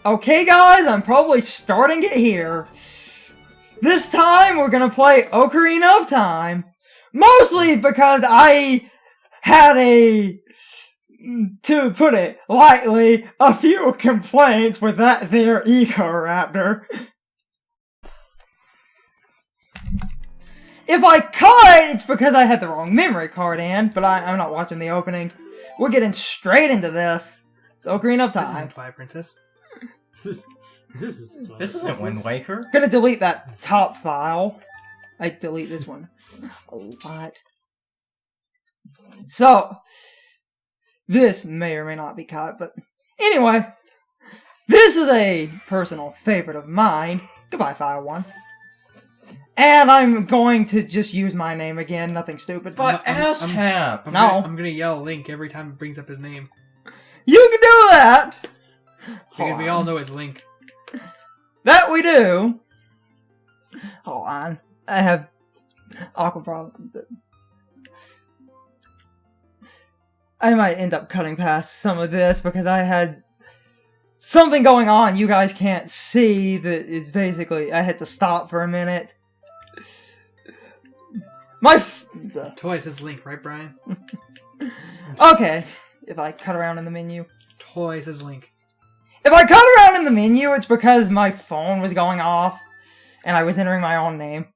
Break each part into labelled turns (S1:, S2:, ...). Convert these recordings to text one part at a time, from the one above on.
S1: Okay guys, I'm probably starting it here. This time we're gonna play Ocarina of Time. Mostly because I had to put it lightly, a few complaints with that there Eco-Raptor. If I cut, it's because I had the wrong memory card in, but I'm not watching the opening. We're getting straight into this. It's Ocarina of Time.
S2: This isn't Twilight Princess. This
S3: isn't Wind Waker.
S1: Gonna delete that top file. I delete this one a lot. So, this may or may not be cut, but anyway, this is a personal favorite of mine. Goodbye, File 1. And I'm going to just use my name again, nothing stupid.
S3: But asshat!
S1: No.
S2: I'm gonna yell Link every time it brings up his name.
S1: You can do that!
S2: Because we all know it's Link.
S1: That we do! Hold on. I have aqua problems. I might end up cutting past some of this because I had something going on you guys can't see that is basically I had to stop for a minute.
S2: Toy says Link, right, Brian?
S1: Okay, if I cut around in the menu.
S2: Toy says Link.
S1: If I cut around in the menu, it's because my phone was going off and I was entering my own name.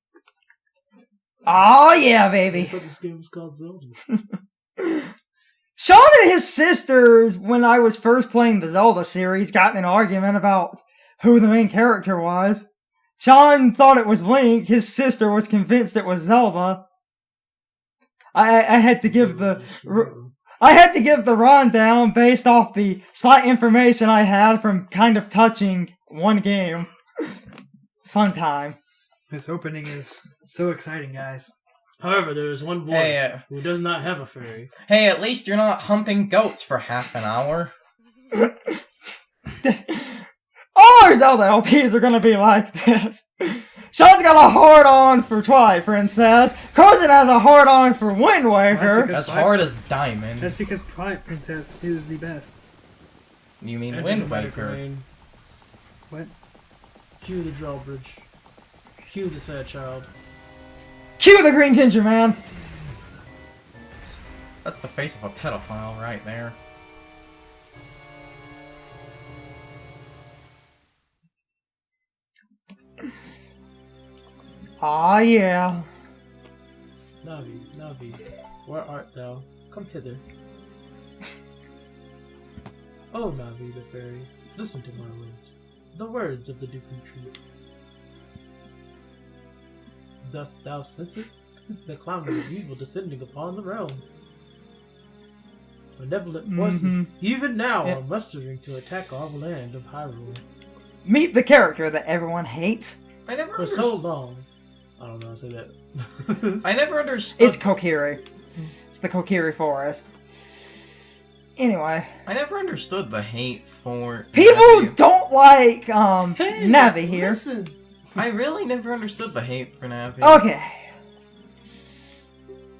S1: Oh yeah, baby!
S2: I thought this game was called Zelda.
S1: Sean and his sisters, when I was first playing the Zelda series, got in an argument about who the main character was. Sean thought it was Link, his sister was convinced it was Zelda. I had to give the rundown based off the slight information I had from kind of touching one game. Fun time.
S2: This opening is so exciting, guys.
S4: However, there is one boy who does not have a fairy.
S3: Hey, at least you're not humping goats for half an hour.
S1: All our Zelda LPs are gonna be like this. Sean's got a hard-on for Twilight Princess. Cousin has a hard-on for Wind Waker.
S3: As hard as Diamond.
S2: That's because Twilight Princess is the best.
S3: You mean
S4: Enter
S3: Wind
S4: the medical
S3: Waker?
S4: lane.
S2: What?
S4: Cue the drawbridge. Cue the sad child.
S1: Cue the Green Ginger Man.
S3: That's the face of a pedophile right there.
S1: Aw, yeah.
S4: Navi, Navi, where art thou? Come hither. Oh, Navi the fairy, listen to my words. The words of the Duking Tree. Dost thou sense it? The cloud of evil descending upon the realm. Benevolent forces, even now, are mustering to attack our land of Hyrule.
S1: Meet the character that everyone hates.
S4: For so long. I don't know how to say that.
S3: I never understood.
S1: It's Kokiri. It's the Kokiri Forest. Anyway.
S3: I never understood the hate for
S1: People
S3: Navi.
S1: don't like,
S4: Hey,
S1: Navi here.
S4: Listen.
S3: I really never understood the hate for Navi.
S1: Okay.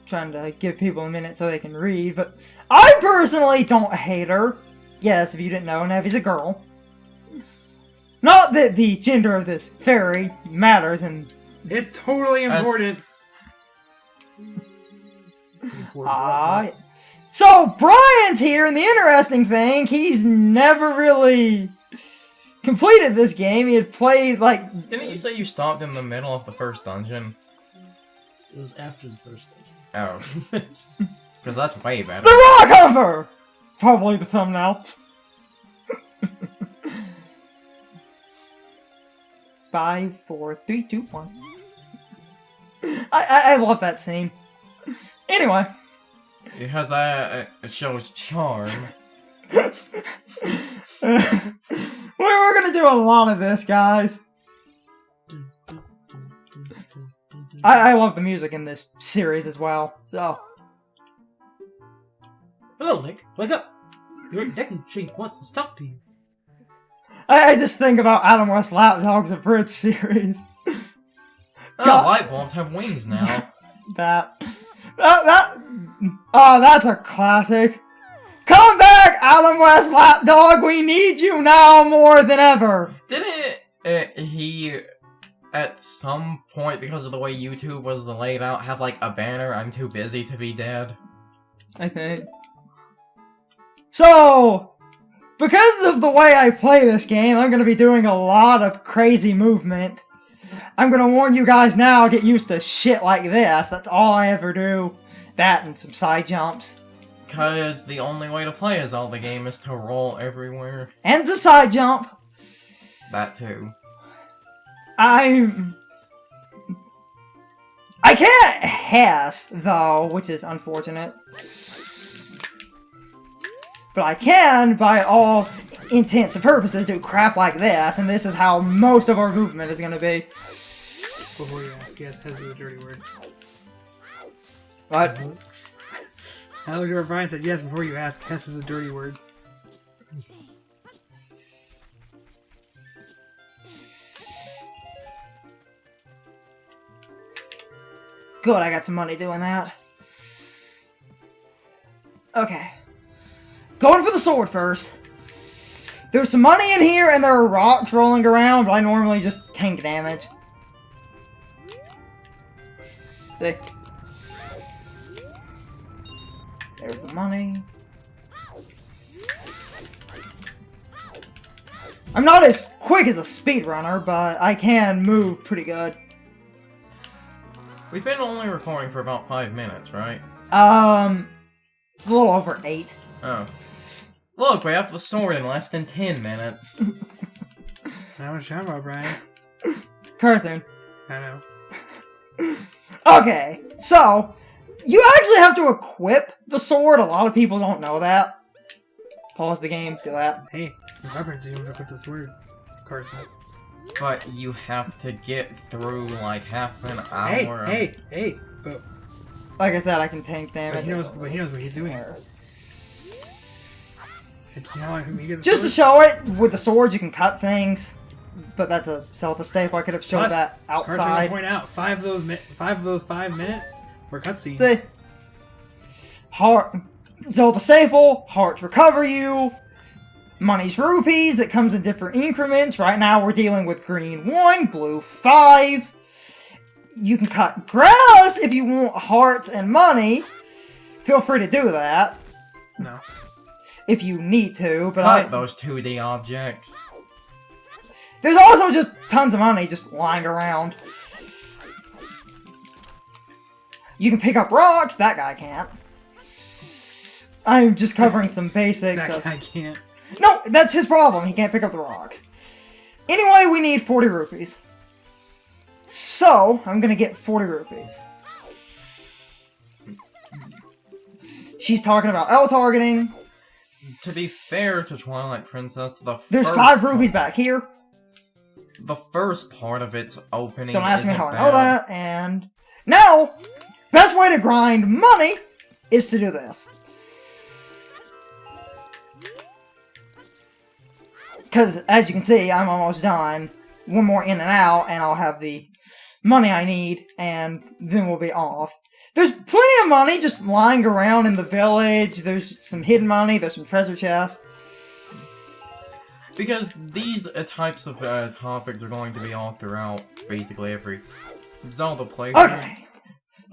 S1: Trying to give people a minute so they can read, but I personally don't hate her. Yes, if you didn't know, Navi's a girl. Not that the gender of this fairy matters, and
S2: It's totally important.
S4: It's important.
S1: So Brian's here, and the interesting thing, he's never really completed this game. He had played like.
S3: Didn't you say you stopped in the middle of the first dungeon?
S4: It was after the first
S3: Oh, because that's way better.
S1: The Rock Humper! Probably the thumbnail. 5, 4, 3, 2, 1. I love that scene. Anyway.
S3: Because it shows charm.
S1: We're gonna do a lot of this, guys. I love the music in this series as well, so.
S4: Hello, Link. Wake up. Your Deccan Chief wants to talk to you.
S1: I just think about Adam West Lapdog's Abridged series.
S3: Oh, light bulbs have wings now.
S1: That's a classic. Come back, Adam West Lapdog! We need you now more than ever!
S3: Didn't he, at some point, because of the way YouTube was laid out, have like a banner, I'm too busy to be dead?
S1: I think. So, because of the way I play this game, I'm going to be doing a lot of crazy movement. I'm going to warn you guys now, get used to shit like this. That's all I ever do. That and some side jumps.
S3: Because the only way to play a Zelda game is to roll everywhere.
S1: And to side jump.
S3: That too.
S1: I can't Hess, though, which is unfortunate. But I can, by all intents and purposes, do crap like this, and this is how most of our movement is going to be.
S2: Before you ask, yes, Hess is a dirty word.
S1: What?
S2: I looked over Brian and said, yes, before you ask, Hess is a dirty word.
S1: Good, I got some money doing that. Okay. Going for the sword first. There's some money in here, and there are rocks rolling around, but I normally just tank damage. See? There's the money. I'm not as quick as a speedrunner, but I can move pretty good.
S3: We've been only recording for about 5 minutes, right?
S1: It's a little over 8.
S3: Oh. Look, we have the sword in less than 10 minutes.
S2: How much time about, Brian?
S1: Carson.
S2: I know.
S1: Okay, so, you actually have to equip the sword. A lot of people don't know that. Pause the game, do that.
S2: Hey, Robert, you want to put this word, Carson?
S3: But you have to get through like half an hour.
S2: Hey! But
S1: Like I said, I can tank damage.
S2: he knows what he's doing. You know how he get the
S1: Just to
S2: sword?
S1: show it, with the swords you can cut things. But that's a Zelda staple. I could have showed
S2: Plus,
S1: that
S2: Carson, I
S1: outside.
S2: point out, 5 of those 5 minutes were cutscenes.
S1: See? Heart, Zelda staple, hearts recover you. Money's rupees, it comes in different increments. Right now we're dealing with green 1, blue 5. You can cut grass if you want hearts and money. Feel free to do that.
S2: No.
S1: If you need to, but
S3: Cut those 2D objects.
S1: There's also just tons of money just lying around. You can pick up rocks, that guy can't. I'm just covering some basics.
S2: That guy can't.
S1: No, that's his problem. He can't pick up the rocks. Anyway, we need 40 rupees. So, I'm gonna get 40 rupees. She's talking about L-targeting.
S3: To be fair to Twilight Princess,
S1: There's 5 rupees back here.
S3: The first part of its opening
S1: Don't ask me how I
S3: isn't
S1: know
S3: bad.
S1: that. And now, best way to grind money is to do this. Because, as you can see, I'm almost done. One more in and out, and I'll have the money I need, and then we'll be off. There's plenty of money just lying around in the village. There's some hidden money. There's some treasure chests.
S3: Because these types of topics are going to be all throughout basically every Zelda playthrough.
S1: Okay.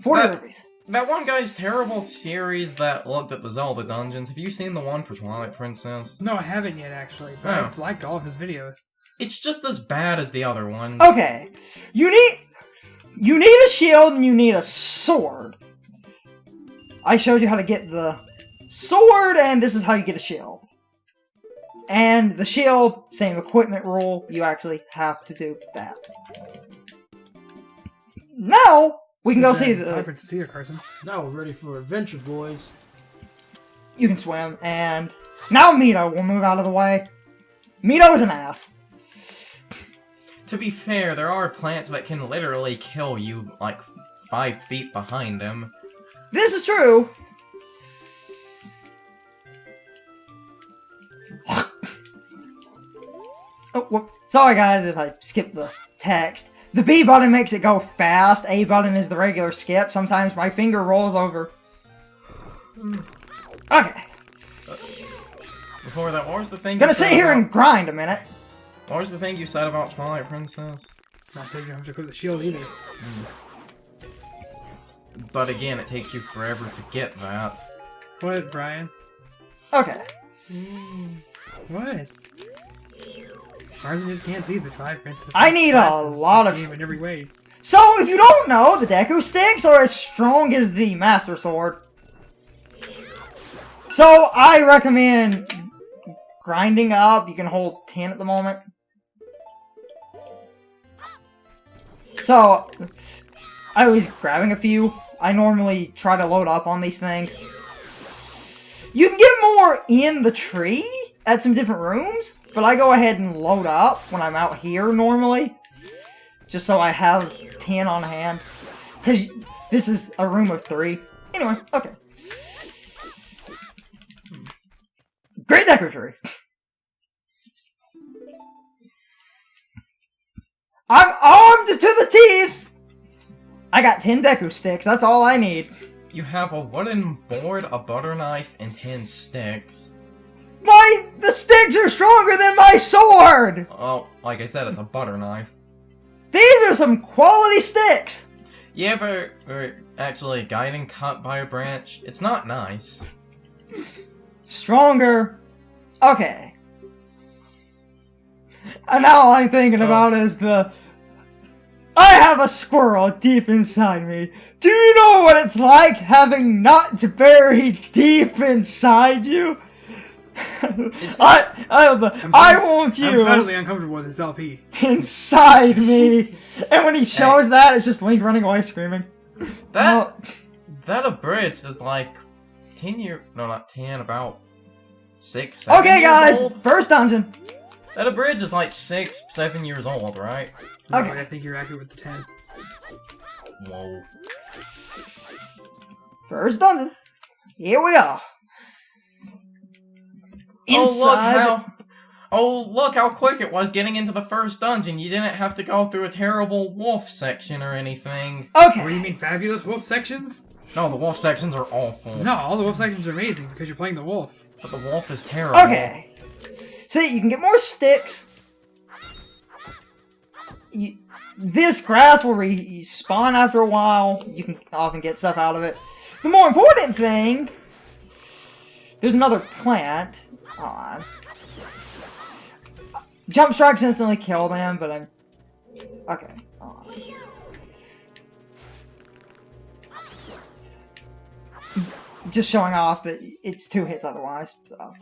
S1: 40 rupees.
S3: That one guy's terrible series that looked at the Zelda dungeons. Have you seen the one for Twilight Princess?
S2: No, I haven't yet, actually. But
S3: Oh.
S2: I've liked all of his videos.
S3: It's just as bad as the other ones.
S1: Okay. You need a shield and you need a sword. I showed you how to get the sword, and this is how you get a shield. And the shield, same equipment rule, you actually have to do that. Now, we can go see
S2: Hi,
S1: the...
S2: Princess here, Carson.
S4: Now we're ready for adventure, boys.
S1: You can swim, and now Mito will move out of the way. Mito is an ass.
S3: To be fair, there are plants that can literally kill you like 5 feet behind him.
S1: This is true. Oh, whoop. Sorry guys if I skipped the text. The B button makes it go fast, A button is the regular skip. Sometimes my finger rolls over. Okay.
S3: before that, what was the thing?
S1: Gonna sit here and grind a minute.
S3: What was the thing you said about Twilight Princess?
S2: Not taking you have to equip the shield either.
S3: But again, it takes you forever to get that.
S2: What, Brian?
S1: Okay.
S2: What? Tarzan just can't see the Twilight Princess.
S1: I need a lot of...
S2: game in every way.
S1: So, if you don't know, the Deku sticks are as strong as the Master Sword. So, I recommend grinding up. You can hold 10 at the moment. So, I was grabbing a few. I normally try to load up on these things. You can get more in the tree at some different rooms, but I go ahead and load up when I'm out here normally. Just so I have 10 on hand. Because this is a room of 3. Anyway, okay. Great Deku tree. I'm armed to the teeth! I got 10 Deku sticks, that's all I need.
S3: You have a wooden board, a butter knife, and 10 sticks.
S1: The sticks are stronger than my sword!
S3: Oh, like I said, it's a butter knife.
S1: These are some quality sticks!
S3: You ever actually guiding cut by a branch? It's not nice.
S1: Stronger. Okay. And now all I'm thinking about is I have a squirrel deep inside me. Do you know what it's like having nuts buried deep inside you? I want you
S2: I'm suddenly uncomfortable with this LP.
S1: inside me. And when he shows that, it's just Link running away screaming.
S3: That abridged is like 10 years. No, not 10, about 6, 7
S1: Okay,
S3: years
S1: guys,
S3: old.
S1: first dungeon.
S3: That abridged is like 6, 7 years old, right?
S2: No,
S1: Okay.
S2: I think you're accurate with the 10.
S3: Whoa.
S1: First dungeon. Here we are.
S3: Oh, look how quick it was getting into the first dungeon. You didn't have to go through a terrible wolf section or anything.
S1: Okay.
S2: What do you mean, fabulous wolf sections?
S3: No, the wolf sections are awful.
S2: No, all the wolf sections are amazing because you're playing the wolf.
S3: But the wolf is terrible.
S1: Okay. See, you can get more sticks. This grass will respawn after a while. You can often get stuff out of it. The more important thing... There's another plant. Hold on. Jump strikes instantly kill them, but I'm... Okay. Hold on. Just showing off that it's 2 hits otherwise, so...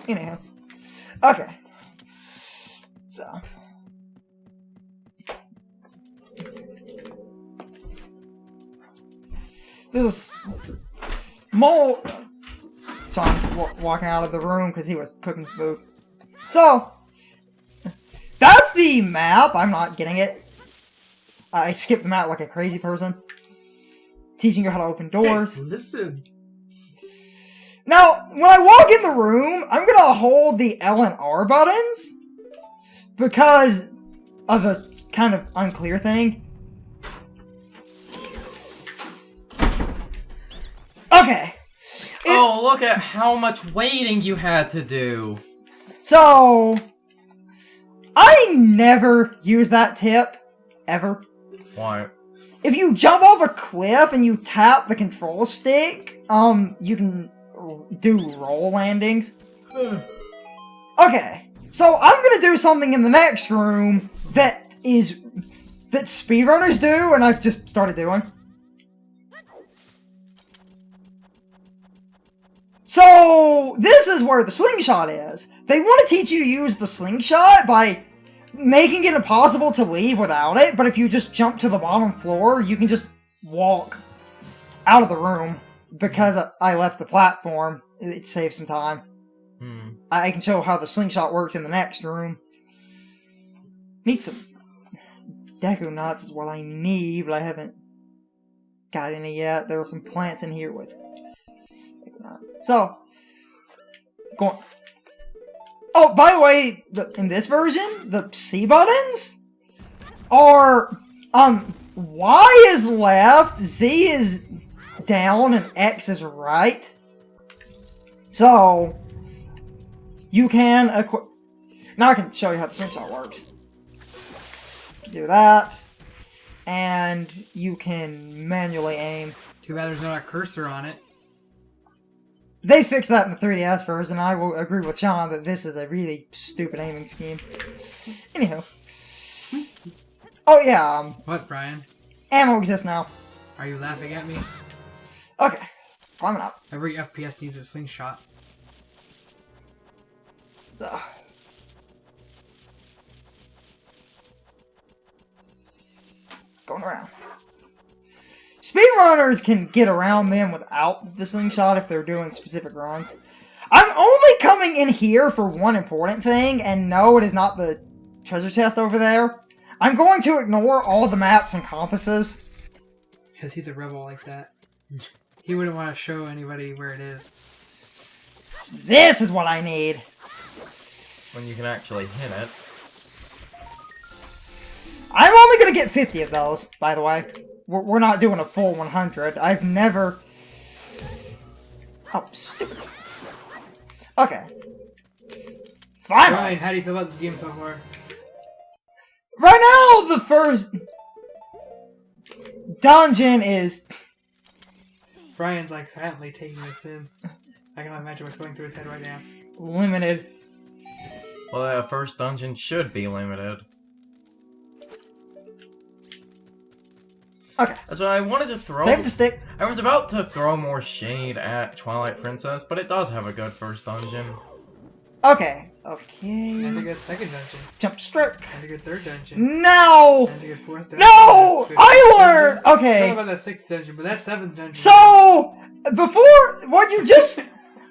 S1: Anyhow. Okay. So. There's mole. So I'm walking out of the room because he was cooking food. So. That's the map. I'm not getting it. I skipped the map like a crazy person. Teaching you how to open doors.
S4: Hey, listen.
S1: Now, when I walk in the room, I'm gonna hold the L and R buttons because of a kind of unclear thing. Okay.
S3: Oh, look at how much waiting you had to do.
S1: So, I never use that tip, ever.
S3: Why?
S1: If you jump off a cliff and you tap the control stick, you can do roll landings. Okay, so I'm gonna do something in the next room that speedrunners do, and I've just started doing. So, this is where the slingshot is. They want to teach you to use the slingshot by making it impossible to leave without it, but if you just jump to the bottom floor, you can just walk out of the room. Because I left the platform, it saves some time. I can show how the slingshot works in the next room. Need some Deku nuts is what I need, but I haven't got any yet. There are some plants in here with Deku nuts. So, going. Oh, by the way, in this version, the C buttons are Y is left, Z is down, and X is right. So, you can equip... Now I can show you how the slingshot works. You can do that. And you can manually aim.
S2: Too bad there's not a cursor on it.
S1: They fixed that in the 3DS version. I will agree with Sean that this is a really stupid aiming scheme. Anywho. Oh yeah,
S2: What, Brian?
S1: ammo exists now.
S2: Are you laughing at me?
S1: Okay, climbing up.
S2: Every FPS needs a slingshot.
S1: So. Going around. Speedrunners can get around them without the slingshot if they're doing specific runs. I'm only coming in here for one important thing, and no, it is not the treasure chest over there. I'm going to ignore all the maps and compasses.
S2: Because he's a rebel like that. He wouldn't want to show anybody where it is.
S1: This is what I need.
S3: When you can actually hit it.
S1: I'm only going to get 50 of those, by the way. We're not doing a full 100. I've never... Oh, stupid. Okay. Finally!
S2: Brian, how do you feel about this game so far?
S1: Right now, the first dungeon is...
S2: Brian's like silently taking this in. I can imagine what's going through his head right now.
S1: limited.
S3: Well, the first dungeon should be limited.
S1: Okay.
S3: So I wanted to throw...
S1: Save the stick.
S3: I was about to throw more shade at Twilight Princess, but it does have a good first dungeon.
S1: Okay.
S2: And a
S1: Okay.
S2: good second dungeon.
S1: Jump strip.
S2: And a good third dungeon.
S1: No!
S2: And a good fourth dungeon.
S1: No!
S2: Good
S1: I
S2: fifth
S1: learned!
S2: dungeon. I don't
S1: Okay.
S2: know about that sixth dungeon, but that seventh dungeon.
S1: So, before, what you just...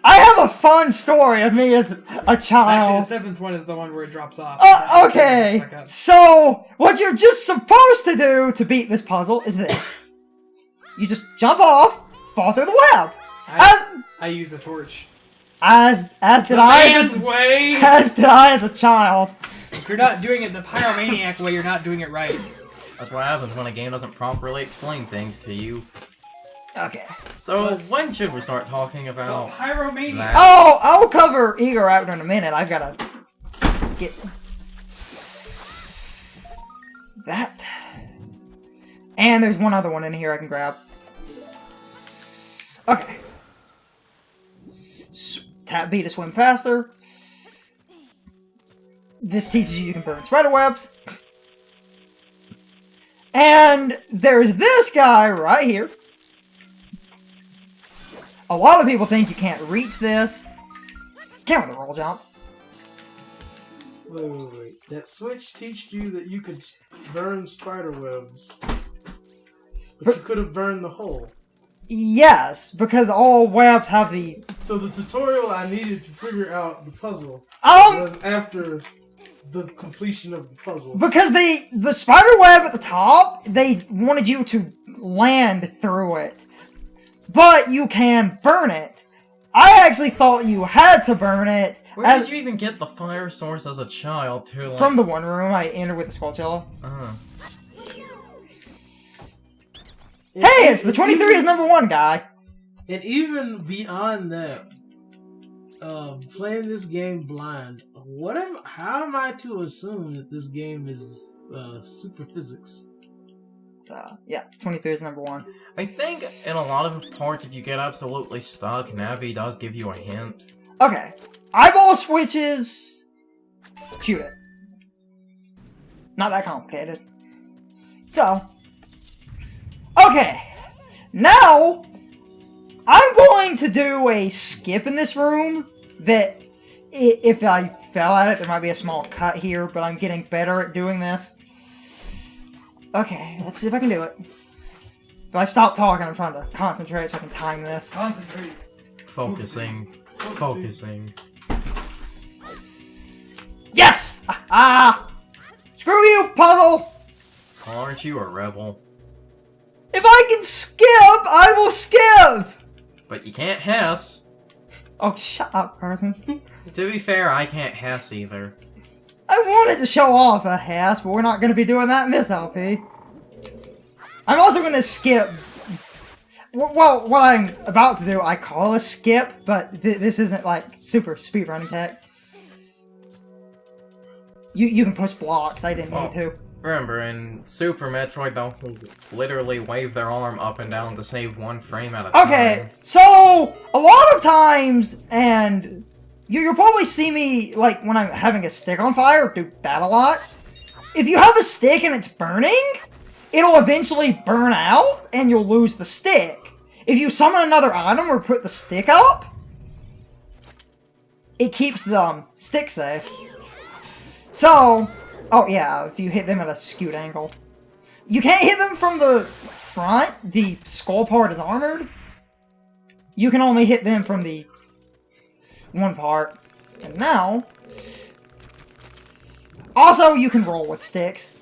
S1: I have a fun story of me as a
S2: Actually,
S1: child.
S2: the seventh one is the one where it drops off.
S1: Okay,
S2: Back up.
S1: so what you're just supposed to do to beat this puzzle is this. You just jump off, fall through the web.
S2: I use a torch.
S1: As did
S2: The
S1: I
S2: man's way!
S1: as did I as a child.
S2: If you're not doing it the pyromaniac way, you're not doing it right.
S3: That's what happens when a game doesn't properly explain things to you.
S1: Okay.
S3: So, when should we start talking
S2: The
S3: about
S2: pyromaniac.
S3: that?
S1: Oh, I'll cover Eager Raptor in a minute. I've gotta get that. And there's one other one in here I can grab. Okay. Tap B to swim faster. This teaches you can burn spider webs. And there's this guy right here. A lot of people think you can't reach this. Can't with a roll jump.
S4: Wait. That switch teached you that you could burn spider webs. But you could have burned the hole.
S1: Yes, because all webs have the...
S4: So the tutorial I needed to figure out the puzzle
S1: Um,
S4: was after the completion of the puzzle.
S1: because the spider web at the top, they wanted you to land through it. But you can burn it. I actually thought you had to burn it.
S3: Where did you even get the fire source as a child, too? Like,
S1: From the one room I entered with the Skulltula. Hey, it's the 23 is #1 guy.
S4: And even beyond that, playing this game blind, how am I to assume that this game is super physics?
S1: Yeah, 23 is #1.
S3: I think in a lot of parts, if you get absolutely stuck, Navi does give you a hint.
S1: Okay. Eyeball switches. Shoot it. Not that complicated. So. Okay. Now, I'm going to do a skip in this room that if I fell at it, there might be a small cut here, but I'm getting better at doing this. Okay, let's see if I can do it. If I stop talking, I'm trying to concentrate so I can time this.
S2: Concentrate.
S3: Focusing.
S1: Yes! Screw you, puzzle!
S3: Aren't you a rebel?
S1: If I can skip, I will skip!
S3: But you can't hiss.
S1: Oh, shut up, person.
S3: To be fair, I can't hiss either.
S1: I wanted to show off a Hass, but we're not going to be doing that in this LP. I'm also going to skip. Well, what I'm about to do, I call a skip, but this isn't like super speedrunning tech. You can push blocks. I didn't need to.
S3: Remember, in Super Metroid, they'll literally wave their arm up and down to save 1 frame at a time.
S1: Okay, so a lot of times, and you'll probably see me, like, when I'm having a stick on fire, do that a lot. If you have a stick and it's burning, it'll eventually burn out, and you'll lose the stick. If you summon another item or put the stick up, it keeps the stick safe. So, oh yeah, if you hit them at a skewed angle. You can't hit them from the front, the skull part is armored. You can only hit them from the one part. And now, also you can roll with sticks.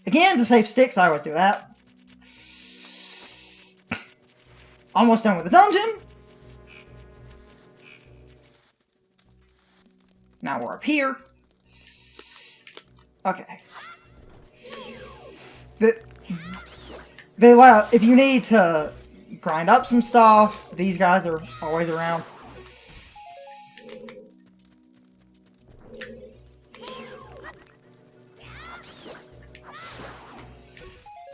S1: Again, to save sticks, I always do that. Almost done with the dungeon. Now we're up here. Okay. They allow, if you need to grind up some stuff, these guys are always around.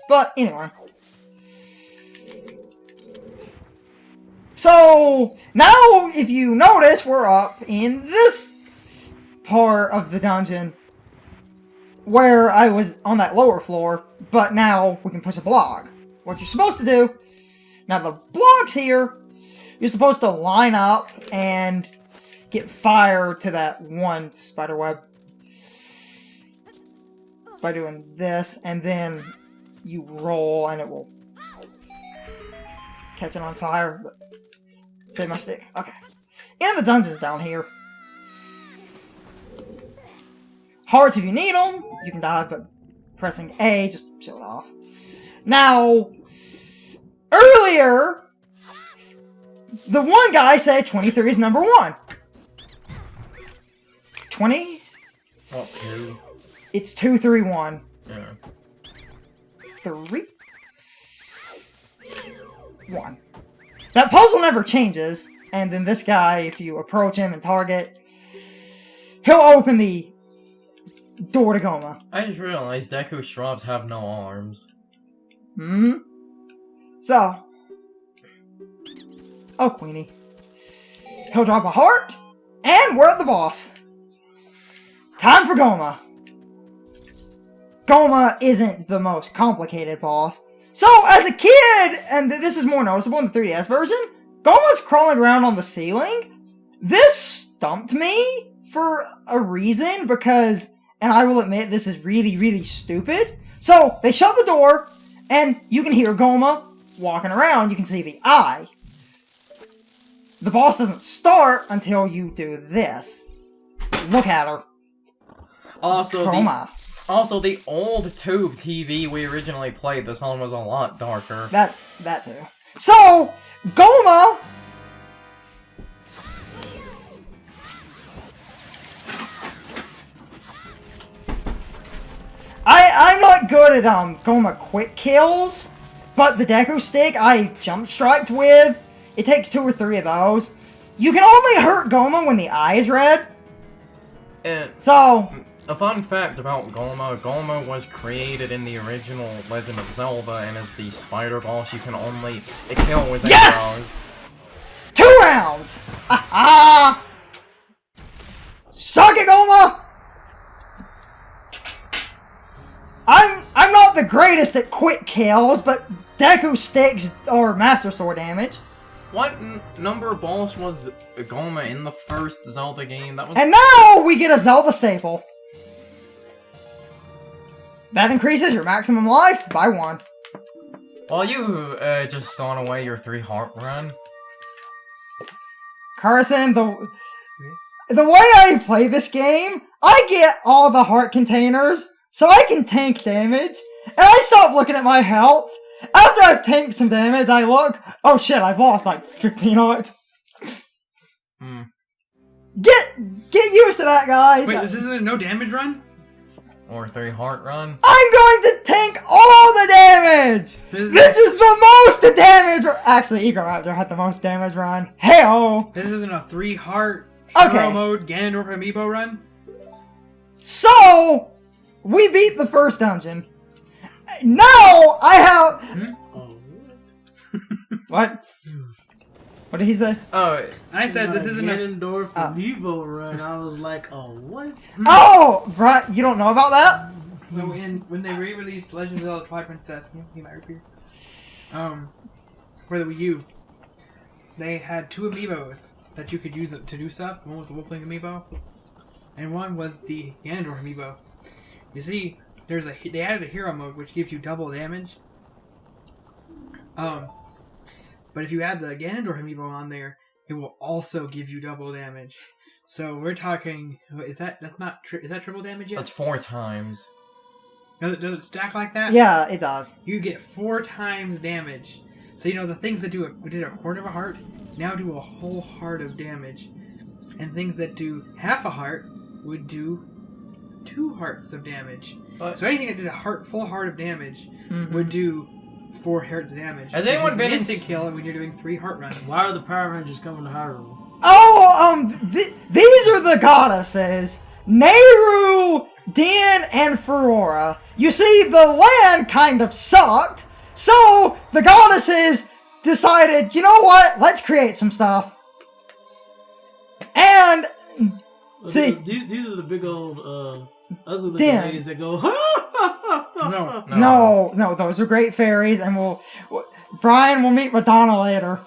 S1: But anyway. So now if you notice, we're up in this part of the dungeon where I was on that lower floor, but now we can push a block. What you're supposed to do, now the blocks here, you're supposed to line up and get fire to that one spider web by doing this, and then you roll and it will catch it on fire. But save my stick. Okay. End of the dungeon's down here. Hearts if you need them. You can dive, but pressing A, just show it off. Now, earlier, the one guy said 23 is number 1. 20?
S3: What, 2?
S1: It's 2, 3, 1.
S3: Yeah.
S1: 3? 1. That puzzle never changes, and then this guy, if you approach him and target, he'll open the door to Goma.
S3: I just realized Deku Straubs have no arms.
S1: Hmm? So. Oh, Queenie. He'll drop a heart, and we're at the boss. Time for Goma. Goma isn't the most complicated boss. So, as a kid, and this is more noticeable in the 3DS version, Goma's crawling around on the ceiling. This stumped me for a reason, because, and I will admit, this is really, really stupid. So, they shut the door, and you can hear Goma walking around. You can see the eye. The boss doesn't start until you do this. Look at her.
S3: Also,
S1: Chroma.
S3: the old tube TV we originally played, this one was a lot darker.
S1: That too. So, Goma... I'm not good at, Goma quick kills, but the Deku Stick I jump striked with, it takes 2 or 3 of those. You can only hurt Goma when the eye is red.
S3: And
S1: So...
S3: a fun fact about Goma was created in the original Legend of Zelda, and as the spider boss you can only kill with
S1: Yes!
S3: arrows.
S1: 2 rounds! Ah! Suck it, Goma! I'm not the greatest at quick kills, but Deku Sticks are Master Sword damage.
S3: What number boss was Goma in the first Zelda game? That was.
S1: And now we get a Zelda staple. That increases your maximum life by 1.
S3: Well, you just thrown away your 3 heart run.
S1: Carson, the way I play this game, I get all the heart containers, so I can tank damage, and I stop looking at my health. After I've tanked some damage, I look, oh shit, I've lost like 15 hearts.
S3: Hmm.
S1: Get used to that, guys.
S2: Wait, this isn't a no damage run?
S3: Or 3 heart run.
S1: I'm going to tank all the damage! This is the most damage! Actually, Ego Raptor had the most damage run. Hey-oh!
S2: This isn't a 3 heart
S1: Okay.
S2: hero mode Ganondorf amiibo run?
S1: So, we beat the first dungeon. Now, I have...
S4: Oh,
S1: What? What did he say?
S3: Oh,
S2: I said this isn't a...
S4: Ganondorf amiibo run. I was like, oh, what?
S1: Oh! Right, you don't know about that?
S2: So when they re-released Legend of Zelda Twilight Princess, he might repeat. For the Wii U, they had 2 amiibos that you could use to do stuff. One was the Wolfling amiibo, and one was the Ganondorf amiibo. You see, they added a hero mode which gives you double damage. But if you add the Ganondorf amiibo on there, it will also give you double damage. So we're talking. Is that triple damage yet?
S3: that's 4 times.
S2: Does it stack like that?
S1: Yeah, it does.
S2: You get 4 times damage. So the things that did a quarter of a heart now do a whole heart of damage, and things that do half a heart would do 2 hearts of damage.
S3: But
S2: So anything that did a full heart of damage would do 4 hearts of damage.
S3: Has
S2: which
S3: anyone
S2: is
S3: been
S2: an
S3: in
S2: instant kill when you're doing 3 heart runs?
S4: Why are the Power Rangers coming to Hyrule?
S1: Oh, these are the goddesses. Nehru, Din, and Ferora. You see, the land kind of sucked, so the goddesses decided, you know what, let's create some stuff. And, see...
S4: These are the big old, ugly looking
S1: Dan.
S4: ladies that go,
S1: No, those are great fairies, and Brian will meet Madonna later.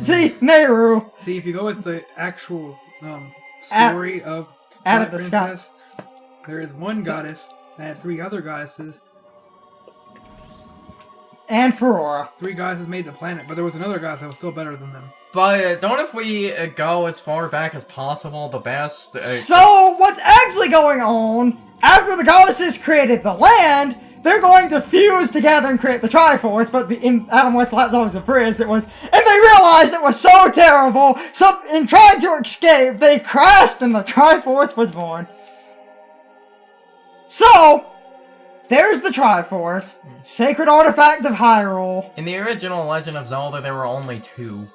S1: See, Nehru.
S2: See, if you go with the actual
S1: At-
S2: story of
S1: at
S2: Twilight
S1: the sky.
S2: Princess, there is one goddess that had 3 other goddesses.
S1: And Ferora.
S2: 3 goddesses made the planet, but there was another goddess that was still better than them.
S3: But don't if we go as far back as possible, the best.
S1: So, what's actually going on, after the goddesses created the land, they're going to fuse together and create the Triforce, but in Adam West Laptop's The Bridge, and they realized it was so terrible, so in trying to escape, they crashed and the Triforce was born. So, there's the Triforce, sacred artifact of Hyrule.
S3: In the original Legend of Zelda, there were only 2.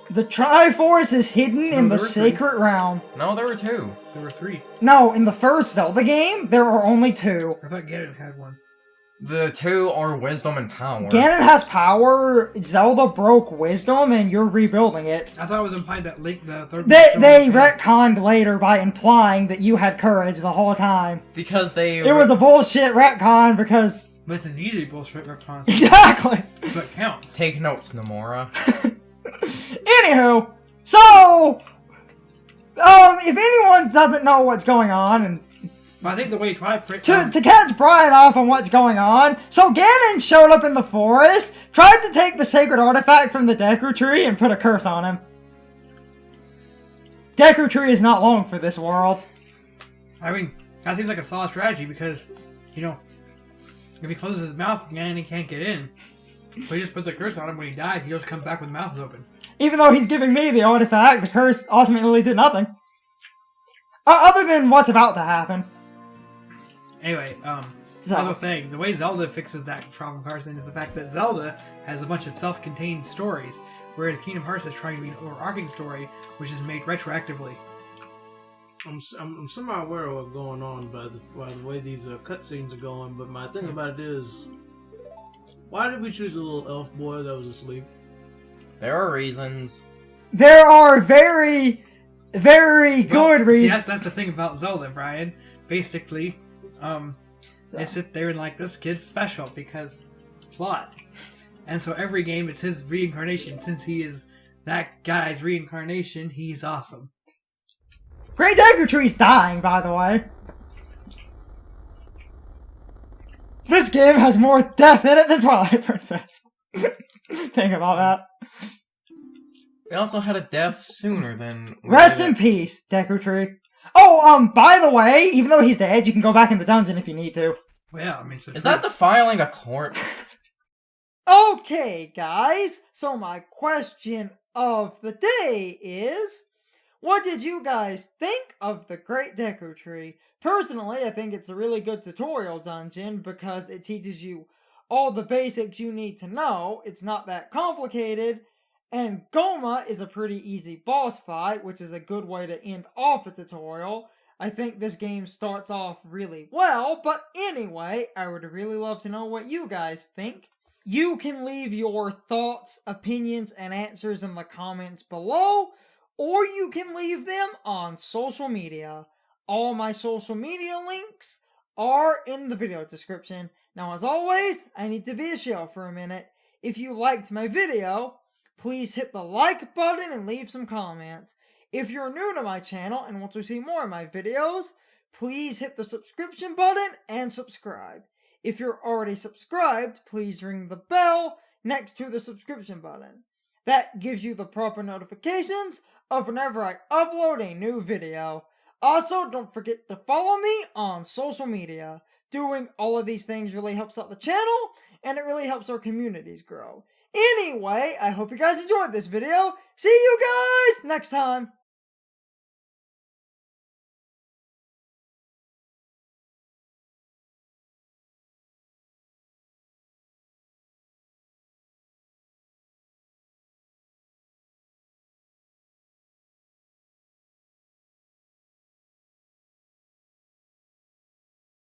S1: The Triforce is hidden in the
S2: there were 3.
S1: sacred realm.
S3: No, there were 2.
S2: There were 3.
S1: No, in the first Zelda game, there are only 2.
S2: I thought Ganon had one.
S3: The 2 are wisdom and power.
S1: Ganon has power, Zelda broke wisdom, and you're rebuilding it.
S2: I thought it was implied that Link, the third.
S1: They retconned later by implying that you had courage the whole time.
S3: Because they...
S1: It was a bullshit retcon because...
S2: But it's an easy bullshit retcon.
S1: Exactly!
S2: So it counts.
S3: Take notes, Nomura.
S1: Anywho, so... if anyone doesn't know what's going on, and
S2: But I think the way Twilight Princess.
S1: to catch Brian off on what's going on, so Ganon showed up in the forest, tried to take the sacred artifact from the Deku Tree, and put a curse on him. Deku Tree is not long for this world.
S2: I mean, that seems like a solid strategy because, if he closes his mouth, Ganon can't get in. But he just puts a curse on him when he dies, he just comes back with mouths open.
S1: Even though he's giving me the artifact, the curse ultimately did nothing. Other than what's about to happen.
S2: Anyway, as I was saying, the way Zelda fixes that problem, Carson, is the fact that Zelda has a bunch of self-contained stories, whereas Kingdom Hearts is trying to be an overarching story, which is made retroactively.
S4: I'm somehow aware of what's going on by the way these cutscenes are going, but my thing about it is, why did we choose a little elf boy that was asleep?
S3: There are reasons.
S1: There are very, very good reasons.
S2: See, that's the thing about Zelda, Brian. Basically, they sit there and like, this kid's special because plot. And so every game it's his reincarnation. Since he is that guy's reincarnation, he's awesome.
S1: Great Deku Tree's dying, by the way. This game has more death in it than Twilight Princess. Think about that.
S3: We also had a death sooner than...
S1: Rest in peace, Deku Tree. Oh, by the way, even though he's dead, you can go back in the dungeon if you need to.
S2: Well, yeah, I mean,
S3: Is that defiling a corpse?
S1: Okay, guys, so my question of the day is, What did you guys think of the Great Deku Tree? Personally, I think it's a really good tutorial dungeon because it teaches you all the basics you need to know. It's not that complicated. And Goma is a pretty easy boss fight, which is a good way to end off a tutorial. I think this game starts off really well, but anyway, I would really love to know what you guys think. You can leave your thoughts, opinions, and answers in the comments below, or you can leave them on social media. All my social media links are in the video description. Now, as always, I need to be a shill for a minute. If you liked my video, please hit the like button and leave some comments. If you're new to my channel and want to see more of my videos, please hit the subscription button and subscribe. If you're already subscribed, please ring the bell next to the subscription button. That gives you the proper notifications of whenever I upload a new video. Also, don't forget to follow me on social media. Doing all of these things really helps out the channel, and it really helps our communities grow. Anyway, I hope you guys enjoyed this video. See you guys next time.